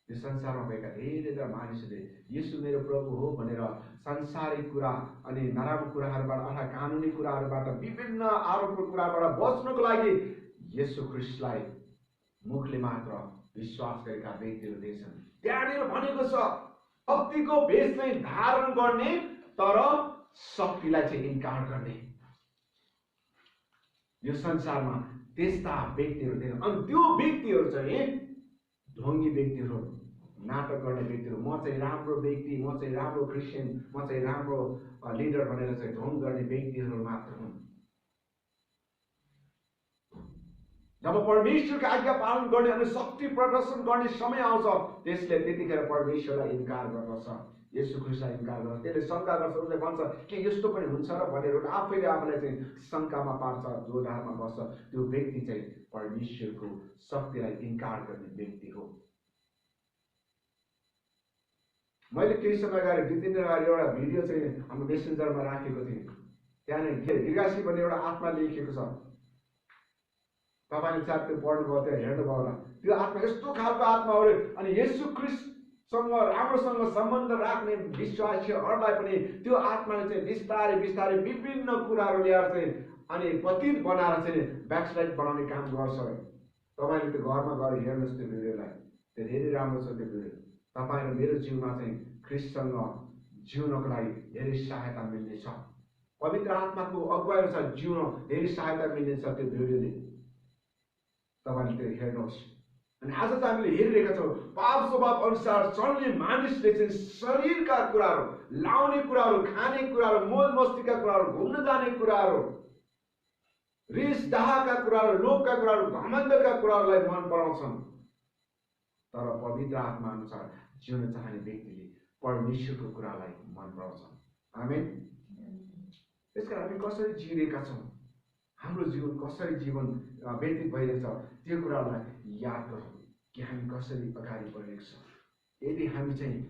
यो संसारमा भएका धेरैजना मानिसहरूले येशू मेरो प्रभु हो भनेर सांसारिक कुरा अनि नराम्रो कुराहरूबाट अर्थात् कानुनी कुराहरूबाट विभिन्न आरोपको कुराबाट बच्नको लागि येशू ख्रीष्टलाई मुखले मात्र विश्वास गरेका व्यक्तिहरू देख्छन्। त्यहाँनिर भनेको छ शक्तिको भेष चाहिँ धारण गर्ने तर शक्तिलाई चाहिँ इन्कार गर्ने। यो संसारमा त्यस्ता व्यक्तिहरू देख्छन्। अनि त्यो व्यक्तिहरू चाहिँ ढोंगी व्यक्तिहरू, नाटक गर्ने व्यक्तिहरू, म चाहिँ राम्रो व्यक्ति, म चाहिँ राम्रो क्रिस्चियन, म चाहिँ राम्रो लिडर भनेर चाहिँ ढोंग गर्ने व्यक्तिहरू मात्र हुन्। जब परमेश्वरको आज्ञा पालन गर्ने अनि शक्ति प्रदर्शन गर्ने समय आउँछ त्यसले त्यतिखेर परमेश्वरलाई इन्कार गर्दछ, येशू ख्रीष्टलाई इन्कार गर्छ। त्यसले शङ्का गर्छ, उसले भन्छ के यस्तो पनि हुन्छ र भनेर आफैले आफूलाई चाहिँ शङ्कामा पार्छ, जोधारमा बस्छ। त्यो व्यक्ति चाहिँ परमेश्वरको शक्तिलाई इन्कार गर्ने व्यक्ति हो। मैले केही समय अगाडि 2-3 दिन अगाडि एउटा भिडियो चाहिँ हाम्रो मेसेन्जरमा राखेको थिएँ। त्यहाँनिर दीर्घासी भन्ने एउटा आत्मा लेखिएको छ। तपाईँले सायद त्यो पढ्नुभयो, त्यहाँ हेर्नुभयो होला। त्यो आत्मा यस्तो खालको आत्मा हो। अनि येशू ख्रीष्टसँग राम्रोसँग सम्बन्ध राख्ने विश्वासीहरूलाई पनि त्यो आत्माले चाहिँ बिस्तारै बिस्तारै विभिन्न कुराहरू ल्याएर चाहिँ अनि पतित बनाएर चाहिँ ब्याकस्लाइड बनाउने काम गर्छ। तपाईँले त्यो घरमा गएर हेर्नुहोस् त्यो भिडियोलाई, त्यो धेरै राम्रो छ त्यो भिडियो। तपाईँ र मेरो जीवनमा चाहिँ ख्रीष्टसँग जिउनको लागि धेरै सहायता मिल्नेछ। पवित्र आत्माको अगुवाई अनुसार जिउन धेरै सहायता मिल्नेछ त्यो भिडियोले। तपाईँले त्यो हेर्नुहोस्। अनि आज चाहिँ हामीले हेरिरहेका छौँ पाप स्वभाव अनुसार चल्ने मानिसले चाहिँ शरीरका कुराहरू, लाउने कुराहरू, खाने कुराहरू, मोज मस्तीका कुराहरू, घुम्न जाने कुराहरू, रिस डाहका कुराहरू, लोभका कुराहरू, घमण्डका कुराहरूलाई मन पराउँछन्। तर पवित्र आत्मा अनुसार जिउन चाहने व्यक्तिले परमेश्वरको कुरालाई मन पराउँछन्। आमेन। त्यसकारण हामी कसरी जिरहेका छौँ, हाम्रो जीवन कसरी जीवन व्यतीत भइरहेछ त्यो कुरालाई याद गरौँ कि हामी कसरी अगाडि बढेको छौँ। यदि हामी चाहिँ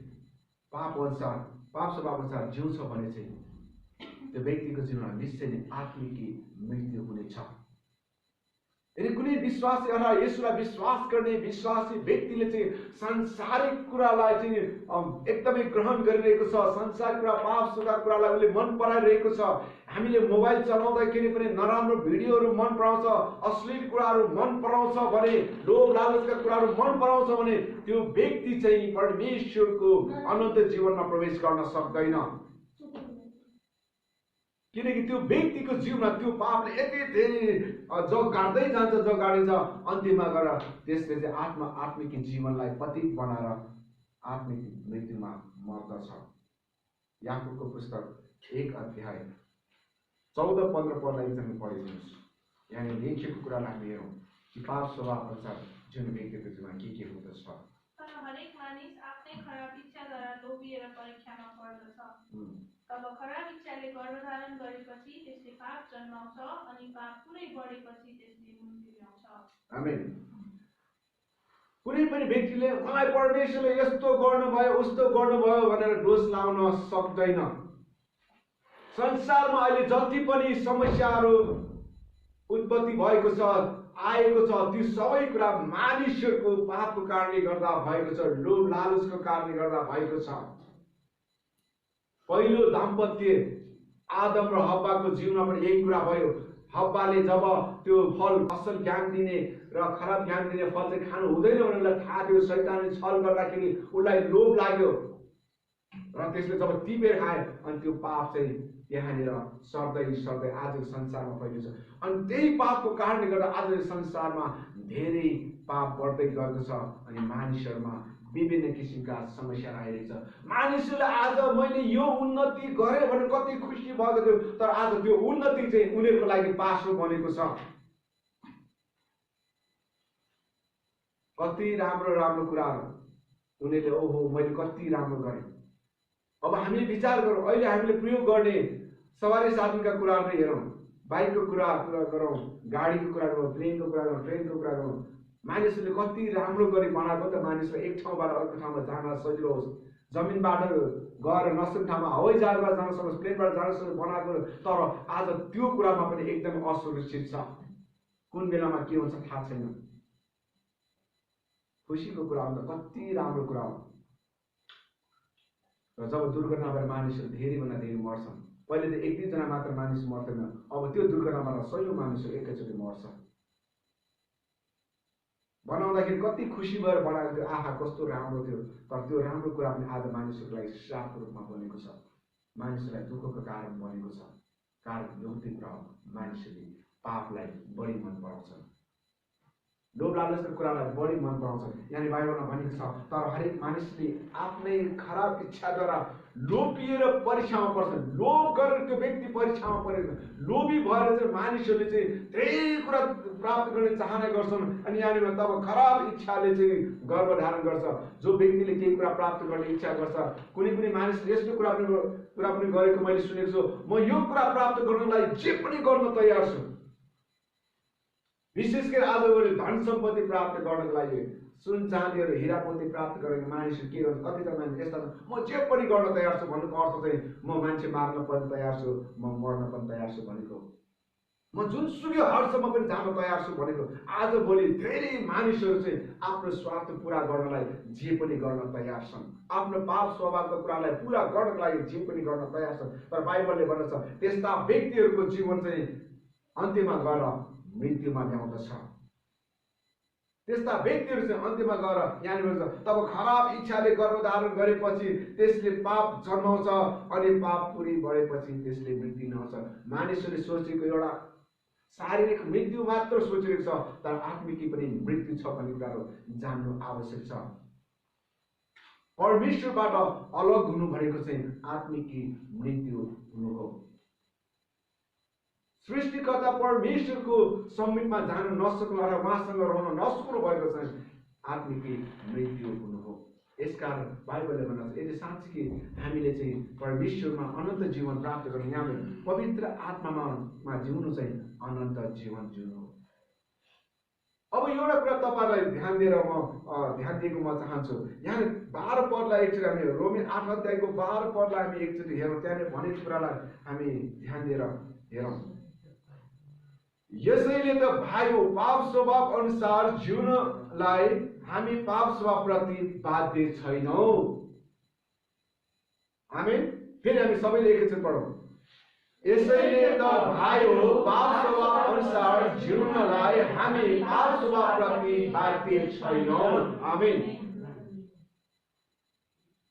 पाप अनुसार, पाप स्वभाव अनुसार जिउँछौँ भने चाहिँ त्यो व्यक्तिको जीवनमा निश्चय नै आत्मिक मृत्यु हुनेछ। यदि कुनै विश्वासी अथवा येशूलाई विश्वास गर्ने विश्वासी व्यक्तिले चाहिँ सांसारिक कुरालाई चाहिँ एकदमै ग्रहण गरिरहेको छ, संसारिक कुरा, पाप स्वभावका कुरालाई उसले मन पराइरहेको छ, हामीले मोबाइल चलाउँदाखेरि पनि नराम्रो भिडियोहरू मन पराउँछ, अश्लील कुराहरू मन पराउँछ भने, लोभ लालचका कुराहरू मन पराउँछ भने त्यो व्यक्ति चाहिँ परमेश्वरको अनन्त जीवनमा प्रवेश गर्न सक्दैन। किनकि त्यो व्यक्तिको जीवनमा त्यो पापले यति धेरै जगाड्दै जान्छ, अन्तिममा गएर त्यसले चाहिँ आत्मिक जीवनलाई पतित बनाएर आत्मिक मृत्युमा मर्दछ। याकुबको पुस्तक 1 अध्याय 14-15 पदलाई एकदमै पढिदिनुहोस्। यहाँ लेखिएको कुरालाई हामी हेरौँ कि पाप स्वभाव अनुसार जुन व्यक्तिको जीवनमा के हुँदछ। तर हरेक मानिस आफ्नै खराब इच्छाद्वारा लोभिएर परीक्षामा पर्दछ। तब खराब इच्छाले गर्भधारण गरेपछि त्यसले पाप जन्माउँछ, अनि पाप पुरै बढेपछि त्यसले मृत्यु ल्याउँछ। आमेन। कुनै पनि व्यक्तिले मलाई परमेश्वरले यस्तो गर्नुभयो उस्तो गर्नुभयो भनेर दोष लाउन सक्दैन। संसारमा अहिले जति पनि समस्याहरू उत्पत्ति भएको छ, आएको छ, ती सबै कुरा मानिसहरूको पापको कारणले गर्दा भएको छ, लोभ लालचको कारणले गर्दा भएको छ। पहिलो दाम्पत्य आदम र हव्वाको जीवनमा पनि यही कुरा भयो। हव्वाले जब त्यो फल असल ज्ञान दिने र खराब ज्ञान दिने फल चाहिँ खानु हुँदैन भनेर उसलाई थाहा थियो, शैतानले छल गर्दाखेरि उसलाई लोभ लाग्यो र त्यसले जब टिपेर खायो अनि त्यो पाप चाहिँ त्यहाँनिर सर्दै सर्दै आजको संसारमा फैलिन्छ। अनि त्यही पापको कारणले गर्दा आज संसारमा धेरै पाप बढ्दै गएको छ अनि मानिसहरूमा विभिन्न किसिमका समस्या आइरहेछ। मानिसहरूले आज मैले यो उन्नति गरेँ भने कति खुसी भएको थियो, तर आज त्यो उन्नति चाहिँ उनीहरूको लागि पासो बनेको छ। कति राम्रो राम्रो कुराहरू उनीहरूले ओहो मैले कति राम्रो गरेँ। अब हामीले विचार गरौँ, अहिले हामीले प्रयोग गर्ने सवारी साधनका कुराहरू हेरौँ, बाइकको कुरा गरौँ, गाडीको कुरा गरौँ, प्लेनको कुरा गरौँ, ट्रेनको कुरा गरौँ। मानिसहरूले कति राम्रो गरी बनाएको त, मानिसलाई एक ठाउँबाट अर्को ठाउँमा जान सजिलो होस्, जमिनबाट गएर नसक्ने ठाउँमा हवाई जहाजबाट जान सकोस्, प्लेनबाट जान सकोस् बनाएको। तर आज त्यो कुरामा पनि एकदमै असुरक्षित छ। कुन बेलामा के हुन्छ थाहा छैन। खुसीको कुरा हो त कति राम्रो कुरा हो, र जब दुर्घटना भएर मानिसहरू धेरैभन्दा धेरै मर्छन्। पहिले त 1-2 जना मात्र मानिस मर्दैन, अब त्यो दुर्घटनाबाट सयौं मानिसहरू एकैचोटि मर्छ। बनाउँदाखेरि कति खुसी भएर बनाएको थियो, आहा कस्तो राम्रो थियो। तर त्यो राम्रो कुरा पनि आज मानिसहरूलाई श्रापको रूपमा बनेको छ, मानिसहरूलाई दुःखको कारण बनेको छ। कारण एउटै कुरा हो, मानिसले पापलाई बढी मन पराउँछन्, लोभ लालचको कुरालाई बढी मन पराउँछन्। यानी बाइबलमा भनेको छ, तर हरेक मानिसले आफ्नै खराब इच्छाद्वारा लोभिएर परीक्षामा पर्छन्। लोभ गरेर त्यो व्यक्ति परीक्षामा परेको, लोभी भएर चाहिँ मानिसहरूले चाहिँ धेरै कुरा प्राप्त गर्ने चाहना गर्छन्। अनि यहाँनिर तब खराब इच्छाले चाहिँ गर्भधारण गर्छ। जो व्यक्तिले केही कुरा प्राप्त गर्ने इच्छा गर्छ, कुनै कुनै मानिसले यस्तो कुरा पनि गरेको मैले सुनेको छु, म यो कुरा प्राप्त गर्नलाई जे पनि गर्न तयार छु। विशेष गरी आजभोलि धन सम्पत्ति प्राप्त गर्नको लागि सुन चाँदीहरू हिरा मोती प्राप्त गरेको मानिसहरू के गर्छ, कतिजना मानिस यस्ता म जे पनि गर्न तयार छु भन्नुको अर्थ चाहिँ म मान्छे मार्न पनि तयार छु, म मर्न पनि तयार छु भनेको, म जुनसुकै हदसम्म पनि जान तयार छु भनेको। आजभोलि धेरै मानिसहरू चाहिँ आफ्नो स्वार्थ पुरा गर्नलाई जे पनि गर्न तयार छन्, आफ्नो पाप स्वभावको कुरालाई पुरा गर्नको लागि जे पनि गर्न तयार छन्। तर बाइबलले भन्दछ त्यस्ता व्यक्तिहरूको जीवन चाहिँ अन्त्यमा गएर मृत्युमा ल्याउँदछ। त्यस्ता व्यक्तिहरू चाहिँ अन्त्यमा गएर यहाँनिर तब खराब इच्छाले गर्भधारण गरेपछि त्यसले पाप जन्माउँछ अनि पाप पुरी बढेपछि त्यसले मृत्यु ल्याउँछ। मानिसहरूले सोचेको एउटा शारीरिक मृत्यु मात्र सोचिरहेको छ, तर आत्मिकी पनि मृत्यु छ भन्ने कुराहरू जान्नु आवश्यक छ। परमेश्वरबाट अलग हुनु भनेको चाहिँ आत्मिकी मृत्यु हुनु हो। सृष्टिकर्ता परमेश्वरको समीपमा जान नसक्नु र उहाँसँग रहन नसक्नु भएको चाहिँ आत्मिकी मृत्यु हुनु हो। यसकारण बाइबलले भन्छ यदि साँच्चै हामीले चाहिँ परमेश्वरमा अनन्त जीवन प्राप्त गर्नु, यहाँ पवित्र आत्मामा जिउनु चाहिँ अनन्त जीवन जिउनु हो। अब एउटा कुरा तपाईँलाई ध्यान दिएको म चाहन्छु। यहाँ 12 पदलाई एकचोटि हामी रोमी 8 अध्यायको 12 पदलाई हामी एकचोटि हेरौँ। त्यहाँनिर भनेको कुरालाई हामी ध्यान दिएर हेरौँ। यसैले त भाइयो, पाप स्वभाव अनुसार जिउनलाई हामी पाप स्वभाव प्रति बाध्य छैनौं। आमेन। फेरि हामी सबैले एकैचोटि पढौँ। यसैले त भाइयो, पाप स्वभाव अनुसार जिउनलाई हामी पाप स्वभाव प्रति बाध्य छैनौं। आमेन।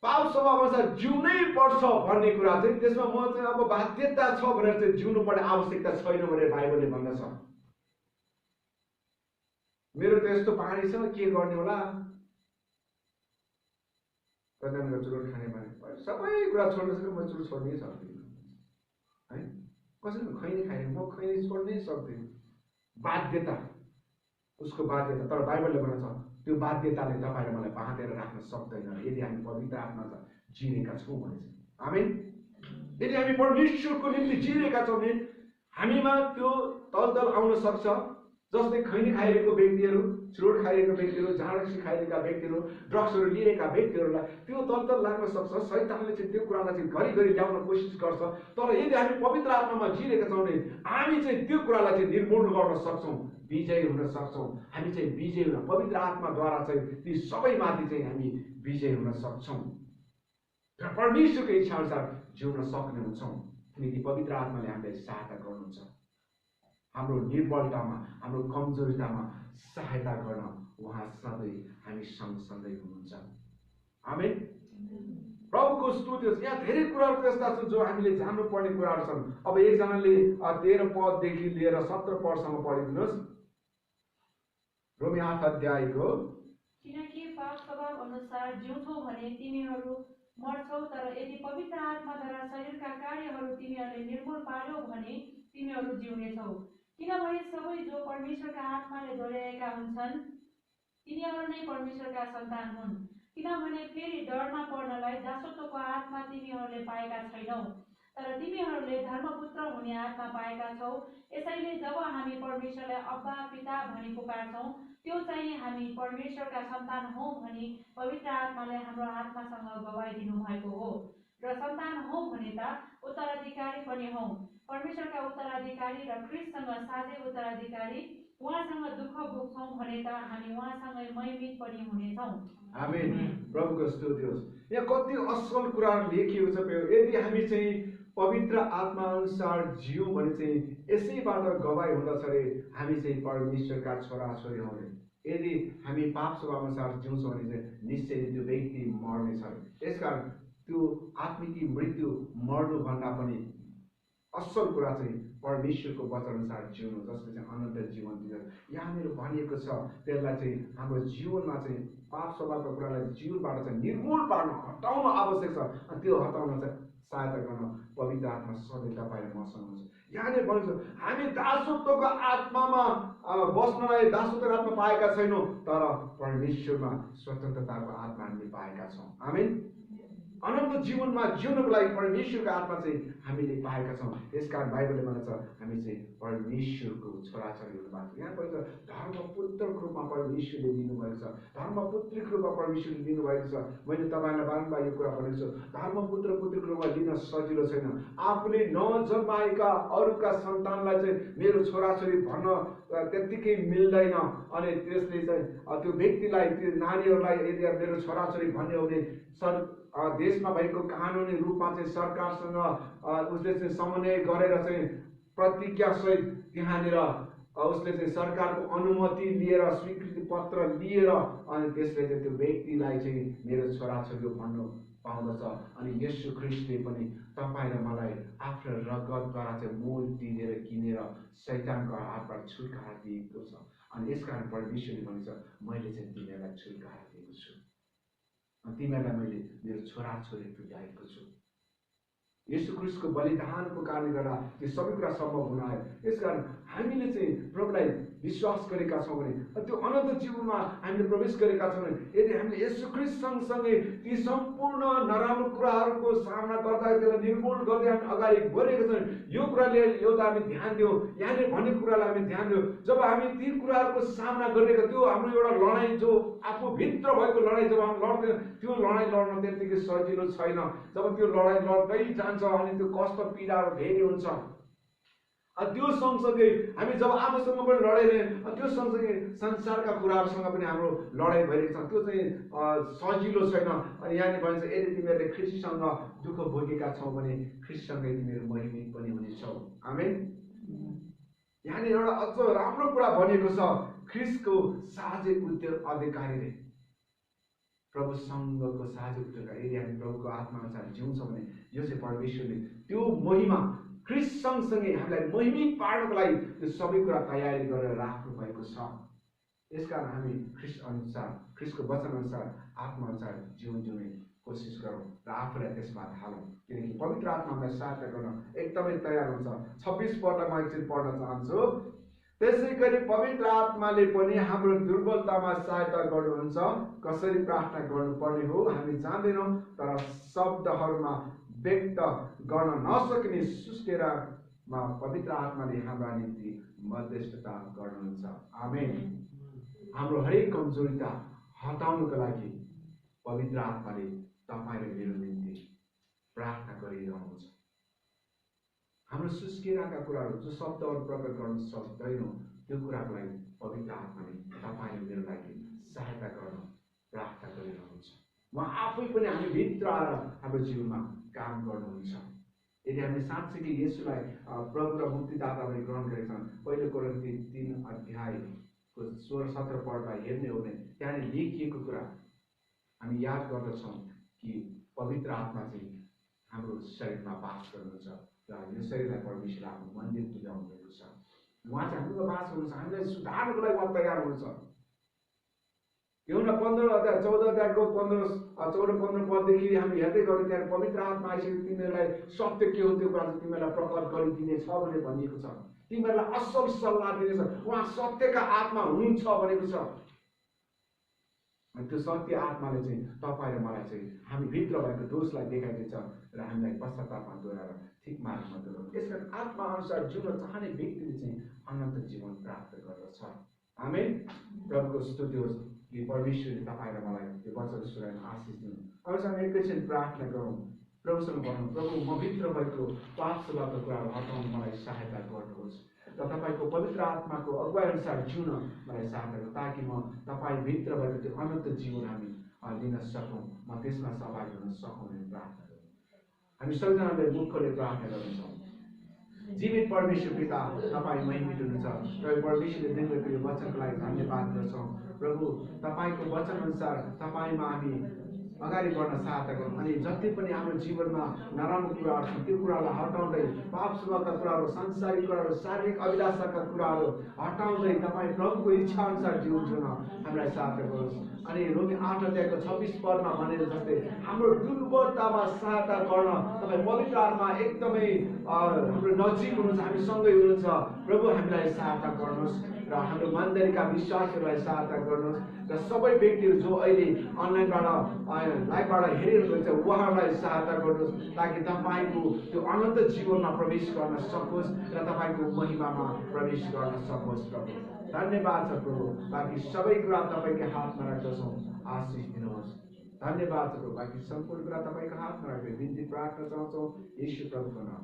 पाप स्वभाव अनुसार जिउनै पर्छ भन्ने कुरा चाहिँ त्यसमा म चाहिँ अब बाध्यता छ भनेर चाहिँ जिउनु पर्ने आवश्यकता छैन भनेर बाइबलले भन्दछ। मेरो त यस्तो बानी छ, के गर्ने होला, कतिजना चुरोट खाने बानी, सबै कुरा छोड्न सक्छु, म चुरोट छोड्नै सक्दिनँ है। कसैले खैनी खाएन, म खैनी छोड्नै सक्दिनँ। बाध्यता, उसको बाध्यता। तर बाइबलले भन्छ त्यो बाध्यताले तपाईँ र मलाई बाँधेर राख्न सक्दैन यदि हामी पवित्र आत्मामा जिरेका छौँ भने चाहिँ। आमेन। यदि हामी परमेश्वरको निम्ति जिरेका छौँ भने हामीमा त्यो तलदल आउन सक्छ। जस्तै खैनी खाइरहेको व्यक्तिहरू, चुरोट खाइरहेको व्यक्तिहरू, झाडसी खाइरहेका व्यक्तिहरू, ड्रग्सहरू लिएका व्यक्तिहरूलाई त्यो तलदल लाग्न सक्छ। शैतानले चाहिँ त्यो कुरालाई चाहिँ घरिघरि ल्याउन कोसिस गर्छ। तर यदि हामी पवित्र आत्मामा जिरेका छौँ भने हामी चाहिँ त्यो कुरालाई चाहिँ निर्मूल गर्न सक्छौँ, विजयी हुन सक्छौँ। हामी चाहिँ विजयी हुन पवित्र आत्माद्वारा चाहिँ ती सबैमाथि चाहिँ हामी विजयी हुन सक्छौँ र परमेश्वरको इच्छा अनुसार जिउन सक्ने हुन्छौँ। किनकि पवित्र आत्माले हामीलाई सहायता गर्नुहुन्छ। हाम्रो निर्बलतामा, हाम्रो कमजोरितामा सहायता गर्न उहाँ सधैँ हामी सँगसँगै हुनुहुन्छ। आमेन। प्रभुको स्तुति होस्। यहाँ धेरै कुराहरू त्यस्ता छन् जो हामीले जान्नुपर्ने कुराहरू छन्। अब एकजनाले 13 पददेखि लिएर 17 पदसम्म पढिदिनुहोस्। रोमी 8 अध्यायको। किनकि पाप स्वभाव अनुसार जिउँछौ भने तिमीहरू मर्छौ, तर यदि पवित्र आत्माद्वारा शरीरका कार्यहरू तिमीहरूले निर्मूल पार्यौ भने तिमीहरू जिउनेछौ। किनभने सबै जो परमेश्वरका आत्माले डोर्याएका हुन्छन् तिनीहरू नै परमेश्वरका सन्तान हुन्। किनभने फेरि डरमा पर्नलाई दासत्वको आत्मा तिमीहरूले पाएका छैनौ, तर तिमीहरूले धर्मपुत्र हुने आत्मा पाएका छौ। यसैले जब हामी परमेश्वरलाई अब्बा पिता भनी पुकार्छौँ त्यो चाहिँ हामी परमेश्वरका सन्तान हौँ भनी पवित्र आत्माले हाम्रो आत्मासँग गवाई दिनु भएको हो। र सन्तान हौँ भने त उत्तराधिकारी पनि हौँ, परमेश्वरका उत्तराधिकारी र ख्रीष्टसँग साझै उत्तराधिकारी। उहाँसँग दुःख भोग्छौँ भने त हामी उहाँसँगै महिमित पनि हुनेछौँ। आमेन। प्रभुको स्तुति होस्। यहाँ कति असल कुराहरू लेखिएको छ। यदि हामी चाहिँ पवित्र आत्मा अनुसार जियौँ भने चाहिँ यसैबाट गवाई हुँदछ रे हामी चाहिँ परमेश्वरका छोराछोरी हौँ। यदि हामी पाप स्वभाव अनुसार जिउँछौँ भने चाहिँ निश्चय त्यो व्यक्ति मर्नेछ। यसकारण त्यो आत्मिक मृत्यु मर्नुभन्दा पनि असल कुरा चाहिँ परमेश्वरको वचन अनुसार जिउनु, जसले चाहिँ अनन्त जीवन दिन्छ। यहाँनिर भनिएको छ त्यसलाई चाहिँ हाम्रो जीवनमा चाहिँ पाप स्वभावको कुरालाई जीवनबाट चाहिँ निर्मूल पार्न, हटाउन आवश्यक छ। अनि त्यो हटाउन चाहिँ सहायता गर्न पवित्र आत्मा सधैँ तपाईँ र मसँग हुन्छ। यहाँनिर भनेको छ हामी दासत्वको आत्मामा बस्नलाई दासत्वको आत्मा पाएका छैनौँ, तर परमेश्वरमा स्वतन्त्रताको आत्मा हामीले पाएका छौँ। आमेन। अनन्त जीवनमा जिउनको लागि परमेश्वरको आत्मा चाहिँ हामीले पाएका छौँ। यसकारण बाइबलले भन्छ हामी चाहिँ परमेश्वरको छोराछोरीहरू भएको छ। यहाँ भन्छ धर्मपुत्रको रूपमा परमेश्वरले दिनुभएको छ, धर्मपुत्रीको रूपमा परमेश्वरले दिनुभएको छ। मैले तपाईँलाई बारम्बार यो कुरा भनेको छु, धर्मपुत्र पुत्रीको रूपमा लिन सजिलो छैन। आफूले नजन्माएका अरूका सन्तानलाई चाहिँ मेरो छोराछोरी भन्न त्यत्तिकै मिल्दैन। अनि त्यसले चाहिँ त्यो व्यक्तिलाई, त्यो नानीहरूलाई यदि मेरो छोराछोरी भन्ने हो भने देशमा भएको कानुनी रूपमा चाहिँ सरकारसँग उसले चाहिँ समन्वय गरेर चाहिँ प्रतिज्ञासहित त्यहाँनिर उसले चाहिँ सरकारको अनुमति लिएर, स्वीकृति पत्र लिएर अनि त्यसले चाहिँ त्यो व्यक्तिलाई चाहिँ मेरो छोराछोरी भन्नु पाउँदछ। अनि येशू ख्रीष्टले पनि तपाईँ र मलाई आफ्नो रगतद्वारा चाहिँ मोल तिरेर किनेर शैतानको हातबाट छुटकारा दिएको छ। अनि यसकारण परमेश्वरले भन्छ मैले चाहिँ तिमीहरूलाई छुटकारा दिएको छु, तिमीहरूलाई मैले मेरो छोराछोरी तुल्याएको छु। येशू ख्रीष्टको बलिदानको कारणले गर्दा त्यो सबै कुरा सम्भव हुन आयो। यसकारण हामीले चाहिँ प्रभुलाई विश्वास गरेका छौँ भने, त्यो अनन्त जीवनमा हामीले प्रवेश गरेका छौँ भने, यदि हामीले येशू ख्रीष्ट सँगसँगै ती सम्पूर्ण नराम्रो कुराहरूको सामना गर्दा त्यसलाई निर्मूल गर्दै हामी अगाडि बढेका छौँ, यो कुराले एउटा हामी ध्यान दियौँ, यहाँनिर भनेको कुरालाई हामी ध्यान दियौँ। जब हामी ती कुराहरूको सामना गरेका, त्यो हाम्रो एउटा लडाइँ जो आफूभित्र भएको लडाइँ जब हामी लड्दैनौँ, त्यो लडाइँ लड्न त्यत्तिकै सजिलो छैन। जब त्यो लडाइँ लड्दै जान्छ अनि त्यो कष्ट पीडाहरू धेरै हुन्छ। त्यो सँगसँगै हामी जब आफूसँग पनि लडाइरहेँ, त्यो सँगसँगै संसारका कुराहरूसँग पनि हाम्रो लडाइँ भइरहेको छ, त्यो चाहिँ सजिलो छैन। अनि यहाँनिर भनिन्छ यदि तिमीहरूले ख्रीष्टसँग दुःख भोगेका छौ भने ख्रीष्टसँगै तिमीहरू महिमित पनि हुनेछौ। आमेन। यहाँनिर एउटा अझ राम्रो कुरा भनिएको छ, ख्रीष्टको साझे अधिकारीले प्रभुसँगको साझे उत्तरदायी। यदि हामी प्रभुको आत्मा अनुसार जिउँछौँ भने यो चाहिँ परमेश्वरले त्यो महिमा ख्रीष्ट सँगसँगै हामीलाई महिमित पार्नको लागि त्यो सबै कुरा तयारी गरेर राख्नु भएको छ। यसकारण हामी ख्रीष्ट अनुसार, ख्रीष्टको वचन अनुसार, आत्मा अनुसार जीवन जिउने कोसिस गरौँ र आफूलाई त्यसमा ढालौँ, किनकि पवित्र आत्मा हामीलाई सहायता गर्न एकदमै तयार हुन्छ। 26 पदमा म एकछिन पढ्न चाहन्छु। त्यसै गरी पवित्र आत्माले पनि हाम्रो दुर्बलतामा सहायता गर्नुहुन्छ। कसरी प्रार्थना गर्नुपर्ने हो हामी जान्दैनौँ, तर शब्दहरूमा व्यक्त गर्न नसक्ने सुस्केरामा पवित्र आत्माले हाम्रा निम्ति मध्यस्थता गर्नुहुन्छ। आमेन। हाम्रो हरेक कमजोरीता हटाउनको लागि पवित्र आत्माले तपाईँ र मेरो निम्ति प्रार्थना गरिरहनुहुन्छ। हाम्रो सुस्केराका कुराहरू जो शब्दहरू प्रकट गर्न सक्दैनौँ, त्यो कुराको लागि पवित्र आत्माले तपाईँ र मेरो लागि सहायता गर्न प्रार्थना गरिरहनुहुन्छ। उहाँ आफै पनि हामी भित्र आएर हाम्रो जीवनमा काम गर्नुहुन्छ। यदि हामीले साँच्चै येशूलाई प्रभु र मुक्तिदाता भनी ग्रहण गरेका छौँ, पहिलो कोरिन्थी 3 अध्यायको 16-17 पदलाई हेर्ने हो भने त्यहाँनिर लेखिएको कुरा हामी याद गर्दछौँ कि पवित्र आत्मा चाहिँ हाम्रो शरीरमा बास गर्नुहुन्छ र यो शरीरलाई परमेश्वर आफ्नो मन्दिर तुल्याउनु भएको छ। उहाँ चाहिँ हाम्रो बास गर्नुहुन्छ, हामीलाई सुधार्नको लागि उहाँ तयार हुनुहुन्छ। यूहन्ना 15 अध्याय 14 अध्यायको 14-15 पददेखि हामी हेर्दै गऱ्यौँ, त्यहाँ पवित्र आत्मा आइसक्यो, तिमीहरूलाई सत्य के हो त्यो कुरा चाहिँ तिमीहरूलाई प्रकट गरिदिनेछ भनेर भनिएको छ। तिमीहरूलाई असल सल्लाह दिनेछ। उहाँ सत्यका आत्मा हुनुहुन्छ भनेको छ। अनि त्यो सत्य आत्माले चाहिँ तपाईँ र मलाई चाहिँ हामी भित्र भएको दोषलाई देखाइदिन्छ र हामीलाई पश्चातापमा दोहोऱ्याएर ठिक मार्गमा दोहोऱ्याउँछ। यसकारण आत्मा अनुसार जिउन चाहने व्यक्तिले चाहिँ अनन्त जीवन प्राप्त गर्दछ। आमेन। प्रभुको स्तुति होस् कि परमेश्वरले तपाईँ र मलाई यो वचन सुनाउन आशिष दिनु। अब हामी एकैछिन प्रार्थना गरौँ, प्रभुसँग भनौँ, प्रभु म भित्र भएको पाप स्वभावका कुराहरू हटाउन मलाई सहायता गर्नुहोस् र तपाईँको पवित्र आत्माको अगुवाई अनुसार जिउन मलाई सहायता गर्नु, ताकि म तपाईँ भित्र भएको त्यो अनन्त जीवन हामी लिन सकौँ, म त्यसमा सहभागी हुन सकौँ। प्रार्थना गरौँ। हामी सबैजनाले मुखले प्रार्थना गर्छौँ। जीवित परमेश्वर पिता तपाईँ महिमित हुनुहुन्छ। तपाईँ परमेश्वरले दिनुभएको यो वचनको लागि धन्यवाद गर्छौँ प्रभु। तपाईँको वचन अनुसार तपाईँमा हामी अगाडि बढ्न सहायता गरौँ अनि जति पनि हाम्रो जीवनमा नराम्रो कुराहरू छ त्यो कुरालाई हटाउँदै पाप स्वभावका कुराहरू, सांसारिक कुराहरू, शारीरिक अभिलाषाका कुराहरू हटाउँदै तपाईँ प्रभुको इच्छा अनुसार जीवन जिउन हामीलाई सहायता गरोस्। अनि रोमी 8 अध्यायको 26 पदमा भनेर जस्तै हाम्रो दुर्बलतामा सहायता गर्न तपाईँ पवित्र आत्मा एकदमै हाम्रो नजिक हुनुहुन्छ, हामी सँगै हुनुहुन्छ प्रभु। हामीलाई सहायता गर्नुहोस् र हाम्रो मण्डलीका विश्वासहरूलाई सहायता गर्नुहोस् र सबै व्यक्तिहरू जो अहिले अनलाइनबाट लाइभबाट हेरिरहेको छ उहाँहरूलाई सहायता गर्नुहोस् ताकि तपाईँको त्यो अनन्त जीवनमा प्रवेश गर्न सकोस् र तपाईँको महिमामा प्रवेश गर्न सकोस् प्रभु। धन्यवाद छ प्रभु। बाँकी सबै कुरा तपाईँको हातमा राख्दछौँ, आशिष दिनुहोस्। धन्यवाद छ प्रभु। बाँकी सम्पूर्ण कुरा तपाईँको हातमा राख्दै बिन्ती प्रार्थना चाहन्छौँ यीशु प्रभुको नाम।